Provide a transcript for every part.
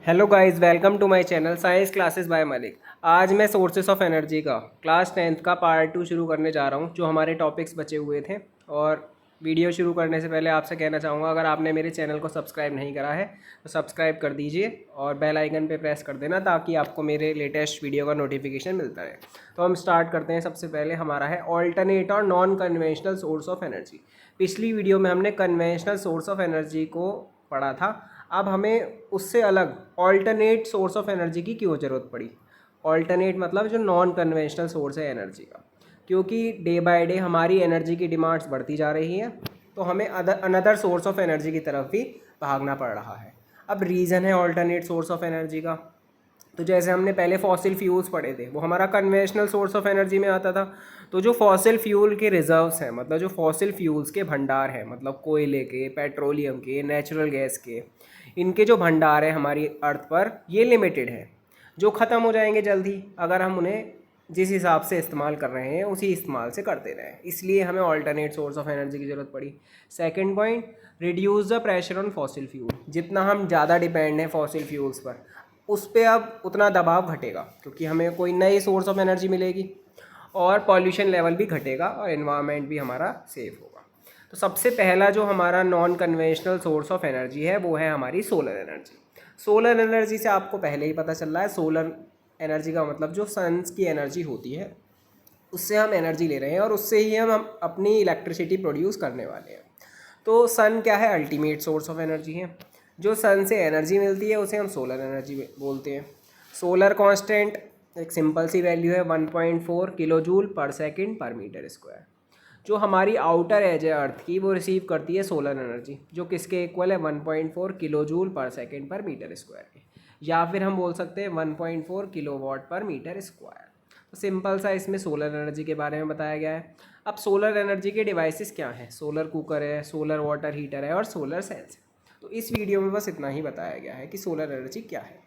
Hello guys, welcome to my channel science classes by Malik. आज मैं sources of energy का class 10th का part 2 शुरू करने जा रहा हूं, जो हमारे टॉपिक्स बचे हुए थे। और वीडियो शुरू करने से पहले आपसे कहना चाहूँगा, अगर आपने मेरे चैनल को सब्सक्राइब नहीं करा है तो सब्सक्राइब कर दीजिए और बेल आइकन पे प्रेस कर देना, ताकि आपको मेरे लेटेस्ट वीडियो का नोटिफिकेशन मिलता रहे। तो हम स्टार्ट करते हैं। सबसे पहले हमारा है ऑल्टरनेट और non conventional source of energy. पिछली वीडियो में हमने कन्वेंशनल सोर्स ऑफ एनर्जी को पढ़ा था। अब हमें उससे अलग ऑल्टरनेट सोर्स ऑफ एनर्जी की क्यों ज़रूरत पड़ी। ऑल्टरनेट मतलब जो नॉन कन्वेंशनल सोर्स है एनर्जी का, क्योंकि डे बाय डे हमारी एनर्जी की डिमांड्स बढ़ती जा रही हैं, तो हमें अनदर सोर्स ऑफ एनर्जी की तरफ भी भागना पड़ रहा है। अब रीज़न है ऑल्टरनेट सोर्स ऑफ एनर्जी का, तो जैसे हमने पहले फॉसिल फ्यूल्स पढ़े थे, वो हमारा कन्वेंशनल सोर्स ऑफ एनर्जी में आता था। तो जो फॉसिल फ्यूल के रिजर्व्स हैं, मतलब जो फॉसिल फ्यूल्स के भंडार हैं, मतलब कोयले के, पेट्रोलियम के, नेचुरल गैस के, इनके जो भंडार है हमारी अर्थ पर, ये लिमिटेड है, जो ख़त्म हो जाएंगे जल्दी अगर हम उन्हें जिस हिसाब से इस्तेमाल कर रहे हैं उसी इस्तेमाल से करते रहें। इसलिए हमें ऑल्टरनेट सोर्स ऑफ एनर्जी की ज़रूरत पड़ी। Second point, reduce the pressure on fossil fuel. जितना हम ज़्यादा डिपेंड हैं फॉसिल फ्यूल्स पर, उस पर अब उतना दबाव घटेगा, क्योंकि हमें कोई नई सोर्स ऑफ एनर्जी मिलेगी और पॉल्यूशन लेवल भी घटेगा और एनवायरनमेंट भी हमारा सेफ होगा। तो सबसे पहला जो हमारा non conventional source of energy है वो है हमारी सोलर एनर्जी। सोलर एनर्जी से आपको पहले ही पता चल रहा है, सोलर एनर्जी का मतलब जो सन्स की एनर्जी होती है उससे हम एनर्जी ले रहे हैं और उससे ही हम अपनी इलेक्ट्रिसिटी प्रोड्यूस करने वाले हैं। तो सन क्या है? अल्टीमेट सोर्स ऑफ एनर्जी है। जो सन से एनर्जी मिलती है उसे हम सोलर एनर्जी बोलते हैं। सोलर कांस्टेंट एक सिंपल सी वैल्यू है 1.4 किलो जूल पर सेकेंड पर मीटर स्क्वायर। जो हमारी आउटर एज है अर्थ की, वो रिसीव करती है सोलर एनर्जी, जो किसके इक्वल है 1.4 किलो जूल पर सेकेंड पर मीटर स्क्वायर के, या फिर हम बोल सकते हैं 1.4 किलो वाट पर मीटर स्क्वायर। तो सिंपल सा इसमें सोलर एनर्जी के बारे में बताया गया है। अब सोलर एनर्जी के डिवाइसेस क्या हैं? सोलर कुकर है, सोलर वाटर हीटर है और सोलर सेल्स है। तो इस वीडियो में बस इतना ही बताया गया है कि सोलर एनर्जी क्या है।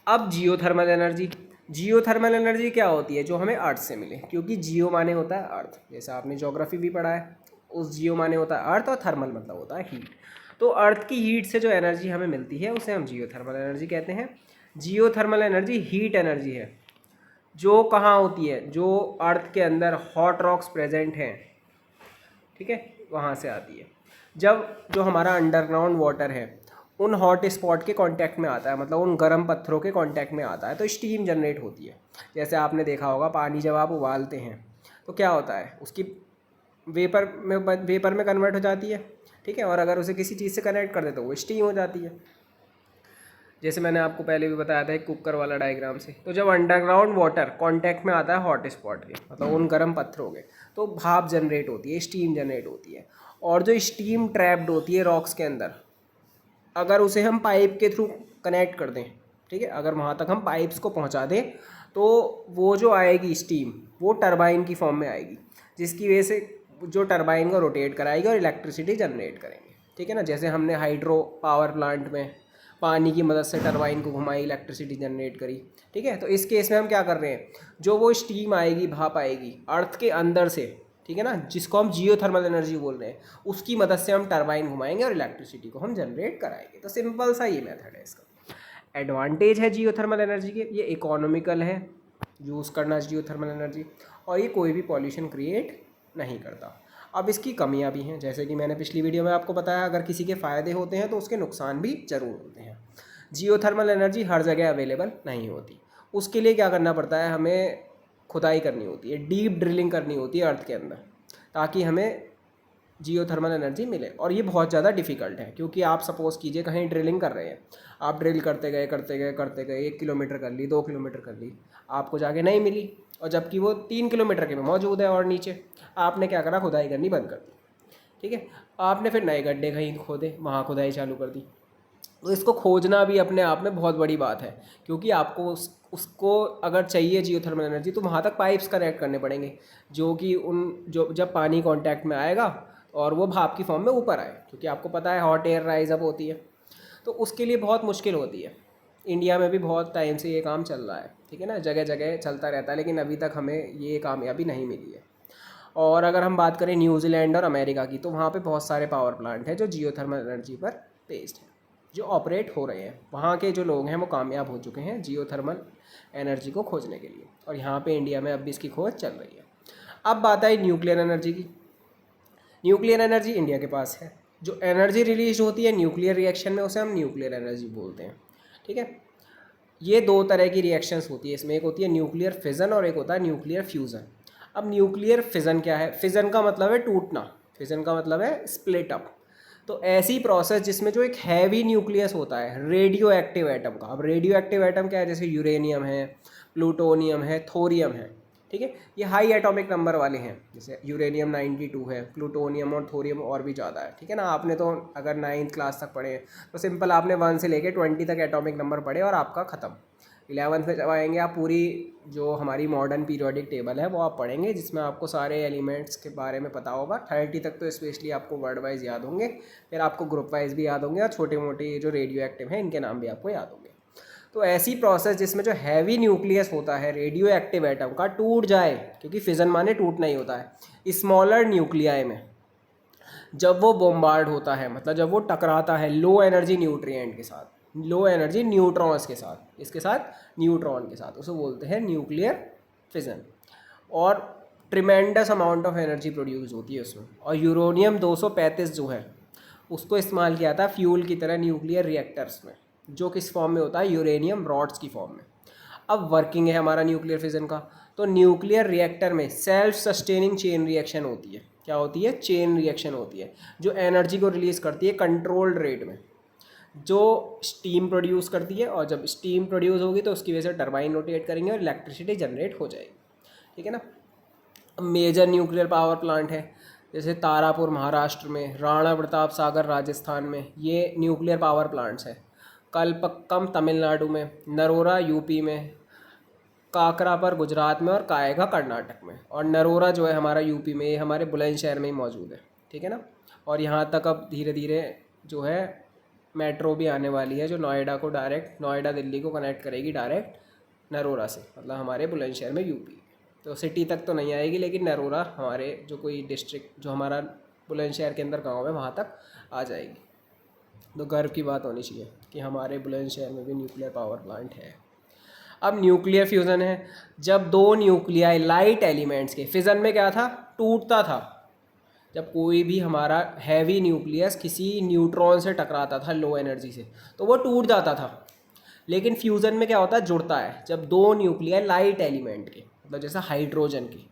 अब जियोथर्मल एनर्जी। जियोथर्मल एनर्जी क्या होती है? जो हमें अर्थ से मिले, क्योंकि जियो माने होता है अर्थ, जैसा आपने ज्योग्राफी भी पढ़ा है। उस जियो माने होता है अर्थ और थर्मल मतलब होता है हीट। तो अर्थ की हीट से जो एनर्जी हमें मिलती है उसे हम जियोथर्मल एनर्जी कहते हैं। जियोथर्मल एनर्जी हीट एनर्जी है, जो कहाँ होती है? जो अर्थ के अंदर हॉट रॉक्स प्रेजेंट हैं, ठीक है, वहाँ से आती है। जब जो हमारा अंडरग्राउंड वाटर है उन हॉट स्पॉट के कांटेक्ट में आता है, मतलब उन गर्म पत्थरों के कांटेक्ट में आता है, तो स्टीम जनरेट होती है। जैसे आपने देखा होगा, पानी जब आप उबालते हैं तो क्या होता है, उसकी वेपर में कन्वर्ट हो जाती है, ठीक है, और अगर उसे किसी चीज़ से कनेक्ट कर दे तो वो स्टीम हो जाती है। जैसे मैंने आपको पहले भी बताया था एक कुकर वाला डायग्राम से। तो जब अंडरग्राउंड वाटर कांटेक्ट में आता है हॉट स्पॉट के, मतलब उन गर्म पत्थरों के, तो भाप जनरेट होती है, स्टीम जनरेट होती है। और जो स्टीम ट्रैप्ड होती है रॉक्स के अंदर, अगर उसे हम पाइप के थ्रू कनेक्ट कर दें, ठीक है, अगर वहाँ तक हम पाइप्स को पहुँचा दें, तो वो जो आएगी स्टीम, वो टरबाइन की फॉर्म में आएगी, जिसकी वजह से जो टरबाइन को रोटेट कराएगी और इलेक्ट्रिसिटी जनरेट करेंगे, ठीक है ना। जैसे हमने हाइड्रो पावर प्लांट में पानी की मदद से टरबाइन को घुमाई, इलेक्ट्रिसिटी जनरेट करी, ठीक है। तो इस केस में हम क्या कर रहे हैं, जो वो स्टीम आएगी, भाप आएगी अर्थ के अंदर से, ठीक है ना, जिसको हम जियोथर्मल एनर्जी बोल रहे हैं, उसकी मदद से हम टरबाइन घुमाएंगे और इलेक्ट्रिसिटी को हम जनरेट कराएंगे। तो सिंपल सा ये मेथड है इसका। एडवांटेज है जियोथर्मल एनर्जी के, ये इकोनॉमिकल है यूज़ करना जियोथर्मल एनर्जी, और ये कोई भी पॉल्यूशन क्रिएट नहीं करता। अब इसकी कमियां भी हैं, जैसे कि मैंने पिछली वीडियो में आपको बताया, अगर किसी के फ़ायदे होते हैं तो उसके नुकसान भी ज़रूर होते हैं। जियोथर्मल एनर्जी हर जगह अवेलेबल नहीं होती। उसके लिए क्या करना पड़ता है, हमें खुदाई करनी होती है, डीप ड्रिलिंग करनी होती है अर्थ के अंदर, ताकि हमें जियोथर्मल एनर्जी मिले। और ये बहुत ज़्यादा डिफ़िकल्ट है, क्योंकि आप सपोज़ कीजिए कहीं ड्रिलिंग कर रहे हैं, आप ड्रिल करते गए करते गए करते गए, 1 किलोमीटर कर ली, 2 किलोमीटर कर ली, आपको जाके नहीं मिली, और जबकि वो 3 किलोमीटर के में मौजूद है और नीचे, आपने क्या करा, खुदाई करनी बंद कर दी, ठीक है। आपने फिर नए गड्ढे कहीं खोदे, वहाँ खुदाई चालू कर दी। तो इसको खोजना भी अपने आप में बहुत बड़ी बात है, क्योंकि आपको उसको अगर चाहिए जियोथर्मल एनर्जी, तो वहाँ तक पाइप्स कनेक्ट करने पड़ेंगे, जो कि जो जब पानी कांटेक्ट में आएगा और वो भाप की फॉर्म में ऊपर आए, क्योंकि आपको पता है हॉट एयर राइज अप होती है, तो उसके लिए बहुत मुश्किल होती है। इंडिया में भी बहुत टाइम से ये काम चल रहा है, ठीक है ना, जगह जगह चलता रहता है, लेकिन अभी तक हमें ये कामयाबी नहीं मिली है। और अगर हम बात करें न्यूजीलैंड और अमेरिका की, तो वहाँ पे बहुत सारे पावर प्लांट हैं जो जियोथर्मल एनर्जी पर बेस्ड हैं। जो ऑपरेट हो रहे हैं, वहाँ के जो लोग हैं वो कामयाब हो चुके हैं जियोथर्मल एनर्जी को खोजने के लिए, और यहाँ पे इंडिया में अब भी इसकी खोज चल रही है। अब बात आई न्यूक्लियर एनर्जी की। न्यूक्लियर एनर्जी इंडिया के पास है। जो एनर्जी रिलीज होती है न्यूक्लियर रिएक्शन में, उसे हम न्यूक्लियर एनर्जी बोलते हैं। ठीक है, ये दो तरह की रिएक्शंस होती है इसमें, एक होती है न्यूक्लियर फिजन और एक होता है न्यूक्लियर फ्यूज़न। अब न्यूक्लियर फिजन क्या है? फिजन का मतलब है टूटना, फिजन का मतलब है स्प्लिट अप। तो ऐसी प्रोसेस जिसमें जो एक हैवी न्यूक्लियस होता है रेडियो एक्टिव एटम का। अब रेडियो एक्टिव एटम क्या है? जैसे यूरेनियम है, प्लूटोनियम है, थोरियम है। ठीक है, ये हाई एटॉमिक नंबर वाले हैं, जैसे यूरेनियम 92 है, प्लूटोनियम और थोरियम और भी ज़्यादा है। ठीक है ना, आपने तो अगर 9th क्लास तक पढ़े तो सिंपल आपने 1 से लेके 20 तक एटॉमिक नंबर पढ़े और आपका ख़त्म। 11th में जब आएंगे आप पूरी जो हमारी मॉडर्न पीरियोडिक टेबल है वो आप पढ़ेंगे, जिसमें आपको सारे एलिमेंट्स के बारे में पता होगा। 30 तक तो स्पेशली आपको वर्ड वाइज याद होंगे, फिर आपको ग्रुप वाइज भी याद होंगे, और छोटे मोटे जो रेडियो एक्टिव हैं इनके नाम भी आपको याद होंगे। तो ऐसी प्रोसेस जिसमें जो हैवी न्यूक्लियस होता है रेडियो एक्टिव एटम का टूट जाए, क्योंकि फिजन माने टूटना ही होता है, स्मॉलर न्यूक्लियाई में जब वो बॉम्बार्ड होता है, मतलब जब वो टकराता है लो एनर्जी न्यूट्रिएंट के साथ, लो एनर्जी न्यूट्रॉन्स के साथ, इसके साथ न्यूट्रॉन के साथ, उसे बोलते हैं न्यूक्लियर फिजन। और tremendous amount of energy produce होती है उसमें। और यूरेनियम 235 जो है उसको इस्तेमाल किया था फ्यूल की तरह न्यूक्लियर रिएक्टर्स में, जो किस फॉर्म में होता है? यूरेनियम रॉड्स की फॉर्म में। अब वर्किंग है हमारा न्यूक्लियर फिजन का, तो न्यूक्लियर रिएक्टर में सेल्फ सस्टेनिंग चेन रिएक्शन होती है। क्या होती है? चेन रिएक्शन होती है, जो एनर्जी को रिलीज़ करती है कंट्रोल्ड रेट में, जो स्टीम प्रोड्यूस करती है। और जब स्टीम प्रोड्यूस होगी तो उसकी वजह से टरबाइन रोटेट करेंगे और इलेक्ट्रिसिटी जनरेट हो जाएगी। ठीक है ना। मेजर न्यूक्लियर पावर प्लांट है जैसे तारापुर महाराष्ट्र में, राणा प्रताप सागर राजस्थान में, ये न्यूक्लियर पावर प्लांट्स हैं। कलपक्कम तमिलनाडु में, नरोरा यूपी में, काकरापर गुजरात में और कायगा कर्नाटक में। और नरोरा जो है हमारा यूपी में, ये हमारे बुलंदशहर में ही मौजूद है। ठीक है ना। और यहाँ तक अब धीरे धीरे जो है मेट्रो भी आने वाली है, जो नोएडा को डायरेक्ट, नोएडा दिल्ली को कनेक्ट करेगी डायरेक्ट नरोरा से, मतलब हमारे बुलंदशहर में यूपी। तो सिटी तक तो नहीं आएगी, लेकिन नरोरा हमारे जो कोई डिस्ट्रिक्ट जो हमारा बुलंदशहर के अंदर गाँव है वहाँ तक आ जाएगी। तो गर्व की बात होनी चाहिए कि हमारे बुलंदशहर में भी न्यूक्लियर पावर प्लांट है। अब न्यूक्लियर फ्यूज़न है, जब दो न्यूक्लियाई लाइट एलिमेंट्स के, फिज़न में क्या था? टूटता था। जब कोई भी हमारा हैवी न्यूक्लियस किसी न्यूट्रॉन से टकराता था लो एनर्जी से, तो वो टूट जाता था। लेकिन फ्यूज़न में क्या होता है? जुड़ता है। जब दो न्यूक्लियाई लाइट एलिमेंट के, मतलब जैसा हाइड्रोजन की,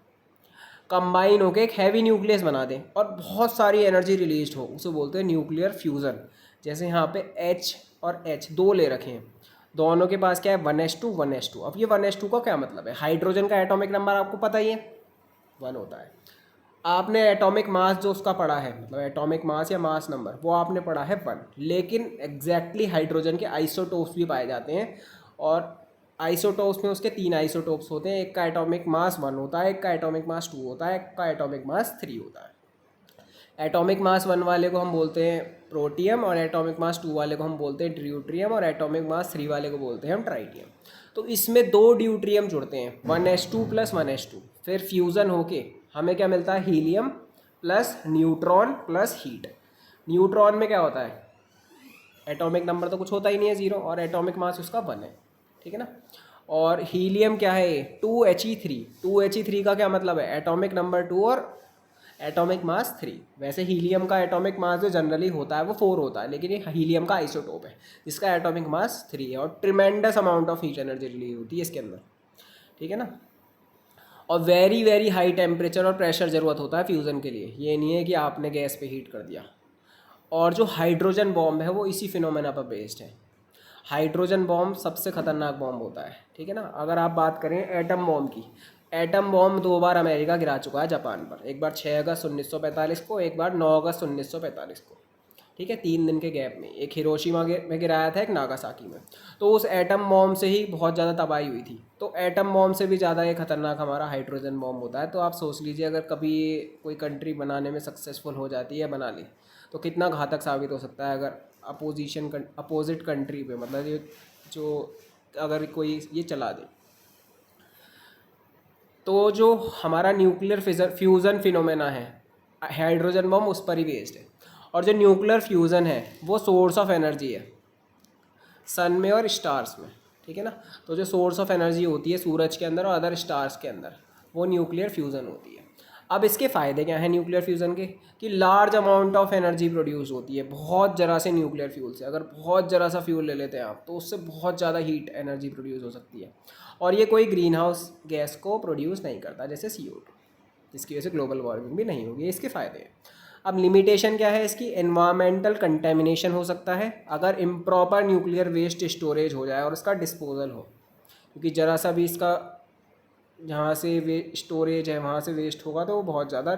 कंबाइन होकर एक हैवी न्यूक्लियस बना दें और बहुत सारी एनर्जी रिलीज हो, उसे बोलते हैं न्यूक्लियर फ्यूज़न। जैसे यहाँ पे H और H दो ले रखे हैं, दोनों के पास क्या है? 1s2 1s2। अब ये 1s2 का क्या मतलब है? हाइड्रोजन का एटॉमिक नंबर आपको पता ही है, 1 होता है। आपने एटॉमिक मास जो उसका पढ़ा है, मतलब एटॉमिक मास या मास नंबर, वो आपने पढ़ा है 1। लेकिन एग्जैक्टली हाइड्रोजन के आइसोटोप्स भी पाए जाते हैं, और आइसोटोप्स में उसके 3 आइसोटोप्स होते हैं। एक का एटॉमिक मास 1 होता है, एक का एटॉमिक मास 2 होता है, एक का एटॉमिक मास 3 होता है। एटॉमिक मास 1 वाले को हम बोलते हैं प्रोटियम, और एटॉमिक मास 2 वाले को हम बोलते हैं ड्यूट्रियम, और एटॉमिक मास 3 वाले को बोलते हैं हम ट्राइटियम। तो इसमें दो ड्यूट्रियम जुड़ते हैं, 1s2 + 1s2, फिर फ्यूज़न होके हमें क्या मिलता है? Helium plus neutron plus heat. Neutron में क्या होता है? एटॉमिक नंबर तो कुछ होता ही नहीं है, 0, और एटॉमिक मास उसका 1 है। ठीक है ना। और हीलियम क्या है? 2he3। 2he3 का क्या मतलब है? एटॉमिक नंबर 2 और एटॉमिक मास 3। वैसे हीलियम का एटॉमिक मास जो जनरली होता है वो 4 होता है, लेकिन ये हीलियम का आइसोटोप है जिसका एटॉमिक मास 3 है, और tremendous amount of heat energy release होती है इसके अंदर। ठीक है ना। और वेरी वेरी हाई टेम्परेचर और प्रेशर ज़रूरत होता है फ्यूज़न के लिए, ये नहीं है कि आपने गैस पे हीट कर दिया। और जो हाइड्रोजन बॉम्ब है वो इसी फिनोमेना पर बेस्ड है। हाइड्रोजन बॉम्ब सबसे ख़तरनाक बॉम्ब होता है। ठीक है ना। अगर आप बात करें एटम बॉम्ब की, एटम बॉम्ब 2 बार अमेरिका गिरा चुका है जापान पर, एक बार 6 अगस्त 1945 को, एक बार 9 अगस्त 1945 को। ठीक है, 3 दिन के गैप में। एक हिरोशिमा में गिराया था, एक नागासाकी में। तो उस एटम बॉम्ब से ही बहुत ज़्यादा तबाही हुई थी। तो एटम बॉम्ब से भी ज़्यादा ये खतरनाक हमारा हाइड्रोजन बॉम्ब होता है। तो आप सोच लीजिए, अगर कभी कोई कंट्री बनाने में सक्सेसफुल हो जाती है, बना ली, तो कितना घातक साबित हो सकता है अगर अपोजिट कंट्री पे, मतलब ये जो अगर कोई ये चला दे। तो जो हमारा न्यूक्लियर फ्यूज़न फिनोमेना है, हाइड्रोजन बम उस पर ही बेस्ड है। और जो न्यूक्लियर फ्यूज़न है वो सोर्स ऑफ एनर्जी है। सन में और स्टार्स में, ठीक है ना। तो जो सोर्स ऑफ एनर्जी होती है सूरज के अंदर और अदर स्टार्स के अंदर, वो न्यूक्लियर फ्यूज़न होती है। अब इसके फ़ायदे क्या हैं न्यूक्लियर फ्यूज़न के, कि large amount of energy produce होती है बहुत ज़रा से न्यूक्लियर फ्यूल से। अगर बहुत ज़रा सा फ्यूल ले लेते हैं आप तो उससे बहुत ज़्यादा हीट एनर्जी प्रोड्यूस हो सकती है, और ये कोई ग्रीन हाउस गैस को प्रोड्यूस नहीं करता जैसे CO2, जिसकी वजह से ग्लोबल वार्मिंग भी नहीं होगी। इसके फ़ायदे हैं। अब लिमिटेशन क्या है इसकी, एनवायरमेंटल कंटेमिनेशन हो सकता है अगर इम्प्रॉपर न्यूक्लियर वेस्ट स्टोरेज हो जाए और उसका डिस्पोजल हो, क्योंकि ज़रा सा भी इसका जहाँ से वे स्टोरेज है वहाँ से वेस्ट होगा तो वो बहुत ज़्यादा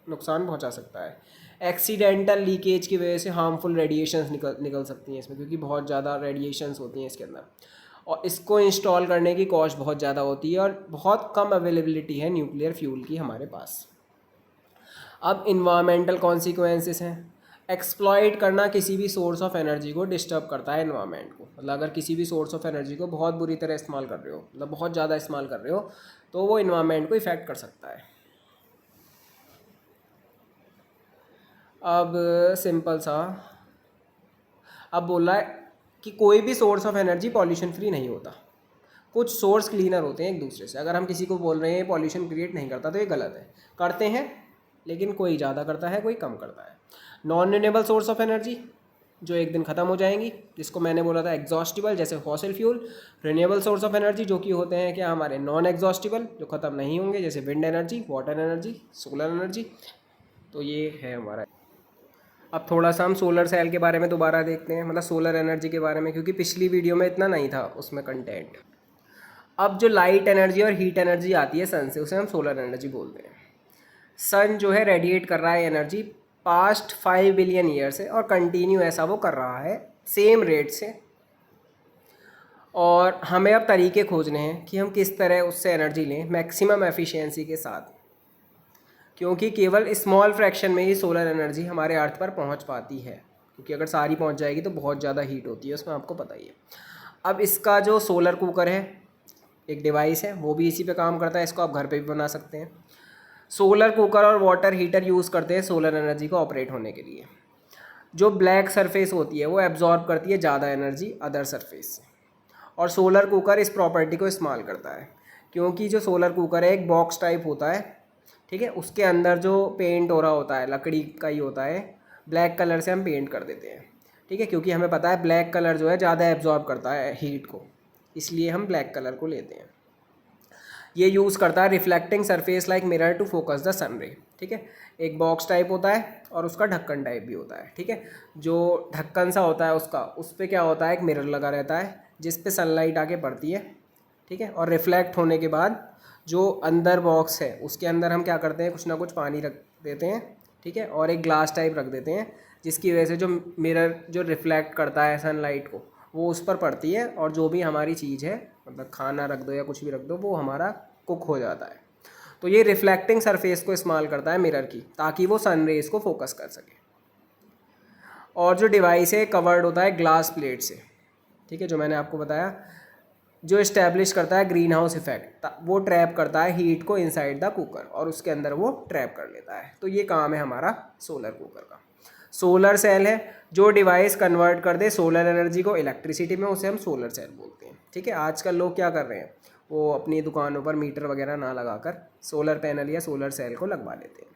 नुकसान पहुँचा सकता है। एक्सीडेंटल लीकेज की वजह से हार्मफुल रेडिएशंस निकल सकती हैं इसमें, क्योंकि बहुत ज़्यादा रेडिएशंस होती हैं इसके अंदर, और इसको इंस्टॉल करने की कॉस्ट बहुत ज़्यादा होती है और बहुत कम अवेलेबिलिटी है न्यूक्लियर फ्यूल की हमारे पास। अब इन्वामेंटल कॉन्सिक्वेंसेस हैं। एक्सप्लॉइट करना किसी भी सोर्स ऑफ एनर्जी को डिस्टर्ब करता है इन्वायरमेंट को। मतलब अगर किसी भी सोर्स ऑफ एनर्जी को बहुत बुरी तरह इस्तेमाल कर रहे हो, मतलब बहुत ज़्यादा इस्तेमाल कर रहे हो, तो वो इन्वायरमेंट को इफ़ेक्ट कर सकता है। अब सिंपल सा अब बोल रहा है कि कोई भी source of energy pollution free नहीं होता। कुछ सोर्स क्लीनर होते हैं एक दूसरे से। अगर हम किसी को बोल रहे हैं पॉल्यूशन क्रिएट नहीं करता तो ये गलत है, करते हैं, लेकिन कोई ज़्यादा करता है कोई कम करता है। Non renewable source of energy जो एक दिन ख़त्म हो जाएंगी, जिसको मैंने बोला था एग्जॉस्टिबल, जैसे fossil fuel. Renewable source of energy जो कि होते हैं क्या हमारे नॉन एग्जॉस्टिबल, जो ख़त्म नहीं होंगे, जैसे wind energy, water energy, solar energy. तो ये है हमारा। अब थोड़ा सा हम सोलर सेल के बारे में दोबारा देखते हैं, मतलब सोलर एनर्जी के बारे में, क्योंकि पिछली वीडियो में इतना नहीं था उसमें कंटेंट। अब जो लाइट एनर्जी और हीट एनर्जी आती है सन से, उसे हम सोलर एनर्जी बोलते हैं। सन जो है रेडिएट कर रहा है एनर्जी पास्ट 5 बिलियन ईयर से, और कंटिन्यू ऐसा वो कर रहा है सेम रेट से। और हमें अब तरीके खोजने हैं कि हम किस तरह उससे एनर्जी लें मैक्सिमम एफिशिएंसी के साथ, क्योंकि केवल स्मॉल फ्रैक्शन में ही सोलर एनर्जी हमारे अर्थ पर पहुंच पाती है, क्योंकि अगर सारी पहुंच जाएगी तो बहुत ज़्यादा हीट होती है उसमें, आपको पता ही है। अब इसका जो सोलर कुकर है एक डिवाइस है, वो भी इसी पे काम करता है। इसको आप घर पे भी बना सकते हैं। सोलर कुकर और वाटर हीटर यूज़ करते हैं सोलर एनर्जी को ऑपरेट होने के लिए। जो ब्लैक सरफेस होती है वो एब्जॉर्ब करती है ज़्यादा एनर्जी अदर सरफेस से, और सोलर कुकर इस प्रॉपर्टी को इस्तेमाल करता है, क्योंकि जो सोलर कुकर है एक बॉक्स टाइप होता है, ठीक है। उसके अंदर जो पेंट हो रहा होता है लकड़ी का ही होता है, ब्लैक कलर से हम पेंट कर देते हैं, ठीक है, क्योंकि हमें पता है ब्लैक कलर जो है ज़्यादा एब्जॉर्ब करता है हीट को, इसलिए हम ब्लैक कलर को लेते हैं। ये यूज़ करता है reflecting surface like mirror to focus the sun ray, ठीक है। एक बॉक्स टाइप होता है और उसका ढक्कन टाइप भी होता है, ठीक है। जो ढक्कन सा होता है उसका, उस पर क्या होता है एक मिरर लगा रहता है जिस पे सनलाइट आके पड़ती है, ठीक है, और रिफ्लेक्ट होने के बाद जो अंदर बॉक्स है उसके अंदर हम क्या करते हैं कुछ ना कुछ पानी रख देते हैं, ठीक है, और एक ग्लास टाइप रख देते हैं, जिसकी वजह से जो मिरर जो रिफ्लेक्ट करता है सनलाइट को वो उस पर पड़ती है, और जो भी हमारी चीज़ है मतलब खाना रख दो या कुछ भी रख दो वो हमारा कुक हो जाता है। तो ये रिफ्लेक्टिंग सरफेस को इस्तेमाल करता है मिरर की, ताकि वो सन रेज को फोकस कर सके। और जो डिवाइस है कवर्ड होता है ग्लास प्लेट से, ठीक है, जो मैंने आपको बताया, जो इस्टेब्लिश करता है ग्रीन हाउस इफेक्ट, वो ट्रैप करता है हीट को इनसाइड द कुकर और उसके अंदर वो ट्रैप कर लेता है। तो ये काम है हमारा सोलर कुकर का। सोलर सेल है जो डिवाइस कन्वर्ट कर दे सोलर एनर्जी को इलेक्ट्रिसिटी में, उसे हम सोलर सेल बोलते हैं, ठीक है। आजकल लोग क्या कर रहे हैं, वो अपनी दुकानों पर मीटर वगैरह ना लगाकर सोलर पैनल या सोलर सेल को लगवा लेते हैं।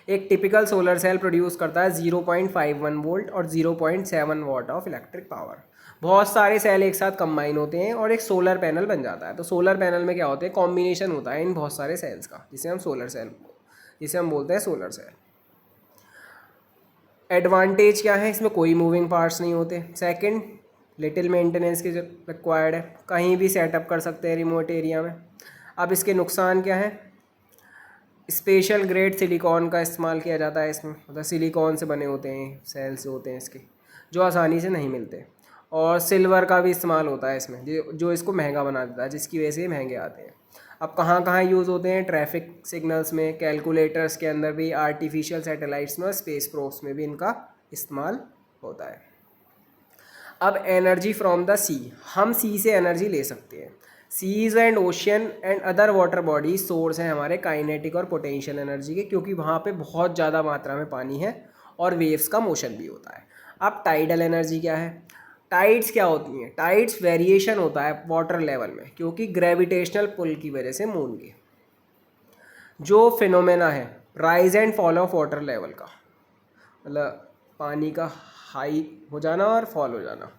एक टिपिकल सोलर सेल प्रोड्यूस करता है 0.51 वोल्ट और 0.7 वाट ऑफ इलेक्ट्रिक पावर। बहुत सारे सेल एक साथ कंबाइन होते हैं और एक सोलर पैनल बन जाता है। तो सोलर पैनल में क्या होता है, कॉम्बिनेशन होता है इन बहुत सारे सेल्स का, जिसे हम बोलते हैं सोलर सेल। एडवांटेज क्या है, इसमें कोई मूविंग पार्ट्स नहीं होते। सेकंड, लिटिल मेंटेनेंस की रिक्वायर्ड है, कहीं भी सेटअप कर सकते हैं रिमोट एरिया में। अब इसके नुकसान क्या है, स्पेशल ग्रेड सिलिकॉन का इस्तेमाल किया जाता है इसमें, मतलब सिलिकॉन से बने होते हैं सेल्स होते हैं इसके, जो आसानी से नहीं मिलते। और सिल्वर का भी इस्तेमाल होता है इसमें, जो इसको महंगा बना देता है, जिसकी वजह से ये महंगे आते हैं। अब कहाँ कहाँ यूज़ होते हैं, ट्रैफिक सिग्नल्स में, कैलकुलेटर्स के अंदर भी, आर्टिफिशियल सैटेलाइट्स में और स्पेस प्रोब्स में भी इनका इस्तेमाल होता है। अब एनर्जी फ्रॉम द सी, हम सी से एनर्जी ले सकते हैं। Seas and ocean and other water bodies source हैं हमारे काइनेटिक और पोटेंशियल एनर्जी के, क्योंकि वहाँ पे बहुत ज़्यादा मात्रा में पानी है और वेव्स का मोशन भी होता है। अब टाइडल एनर्जी क्या है, टाइड्स क्या होती हैं? टाइड्स वेरिएशन होता है वाटर लेवल में, क्योंकि ग्रेविटेशनल पुल की वजह से मून के जो फिनोमेना है rise and fall of water level का, मतलब पानी का हाई हो जाना और फॉल हो जाना,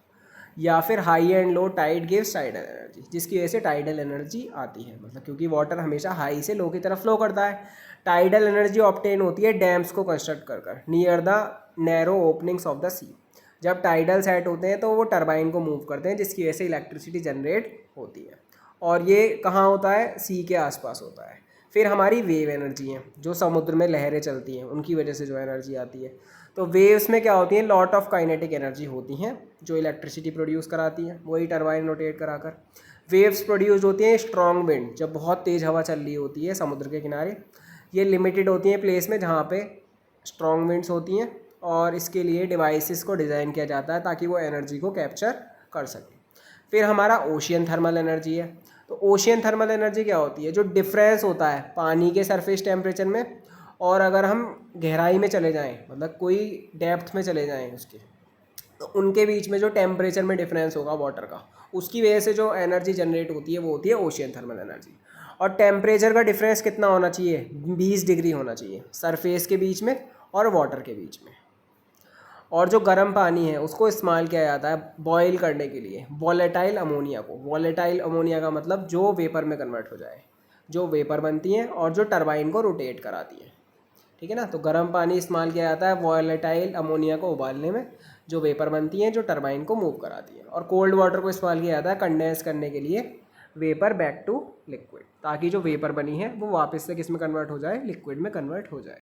या फिर high and low tide gives tidal energy, जिसकी वजह से टाइडल एनर्जी आती है। मतलब क्योंकि वाटर हमेशा हाई से लो की तरफ फ्लो करता है, टाइडल एनर्जी ऑब्टेन होती है डैम्स को कंस्ट्रक्ट कर near the narrow openings of the sea. जब टाइडल सेट होते हैं तो वो टरबाइन को मूव करते हैं, जिसकी वजह से इलेक्ट्रिसिटी जनरेट होती है, और ये कहाँ होता है? सी के आसपास होता है। फिर हमारी वेव एनर्जी है, जो समुद्र में लहरें चलती हैं उनकी वजह से जो एनर्जी आती है। तो वेव्स में क्या होती हैं? लॉट ऑफ काइनेटिक एनर्जी होती हैं जो इलेक्ट्रिसिटी प्रोड्यूस कराती हैं, वही टरबाइन रोटेट कराकर। वेव्स प्रोड्यूस होती हैं स्ट्रॉन्ग विंड, जब बहुत तेज़ हवा चल रही होती है समुद्र के किनारे। ये लिमिटेड होती हैं प्लेस में जहाँ पे स्ट्रॉन्ग विंड्स होती हैं, और इसके लिए डिवाइसेस को डिज़ाइन किया जाता है ताकि वो एनर्जी को कैप्चर कर सके। फिर हमारा ओशियन थर्मल एनर्जी है। तो ओशियन थर्मल एनर्जी क्या होती है? जो डिफरेंस होता है पानी के सरफेस टेम्परेचर में, और अगर हम गहराई में चले जाएं, मतलब कोई डेप्थ में चले जाएं उसके, तो उनके बीच में जो टेम्परेचर में डिफरेंस होगा वाटर का, उसकी वजह से जो एनर्जी जनरेट होती है वो होती है ओशियन थर्मल एनर्जी। और टेम्परेचर का डिफरेंस कितना होना चाहिए? 20 डिग्री होना चाहिए सरफेस के बीच में और वाटर के बीच में। और जो गर्म पानी है उसको इस्तेमाल किया जाता है बॉयल करने के लिए वॉलेटाइल अमोनिया को। वॉलेटाइल अमोनिया का मतलब जो वेपर में कन्वर्ट हो जाए, जो वेपर बनती हैं और जो टरबाइन को रोटेट कराती हैं, ठीक है ना। तो गर्म पानी इस्तेमाल किया जाता है वॉलेटाइल अमोनिया को उबालने में, जो वेपर बनती हैं जो टरबाइन को मूव कराती है। और कोल्ड वाटर को इस्तेमाल किया जाता है कंडेंस करने के लिए वेपर बैक टू लिक्विड, ताकि जो वेपर बनी है वो वापस से किस में कन्वर्ट हो जाए? लिक्विड में कन्वर्ट हो जाए।